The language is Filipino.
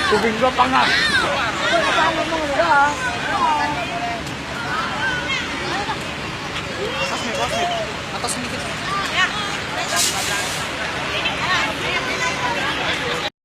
Tubig ba pa nga? Atas mo, atas mo. Atas mo dikit.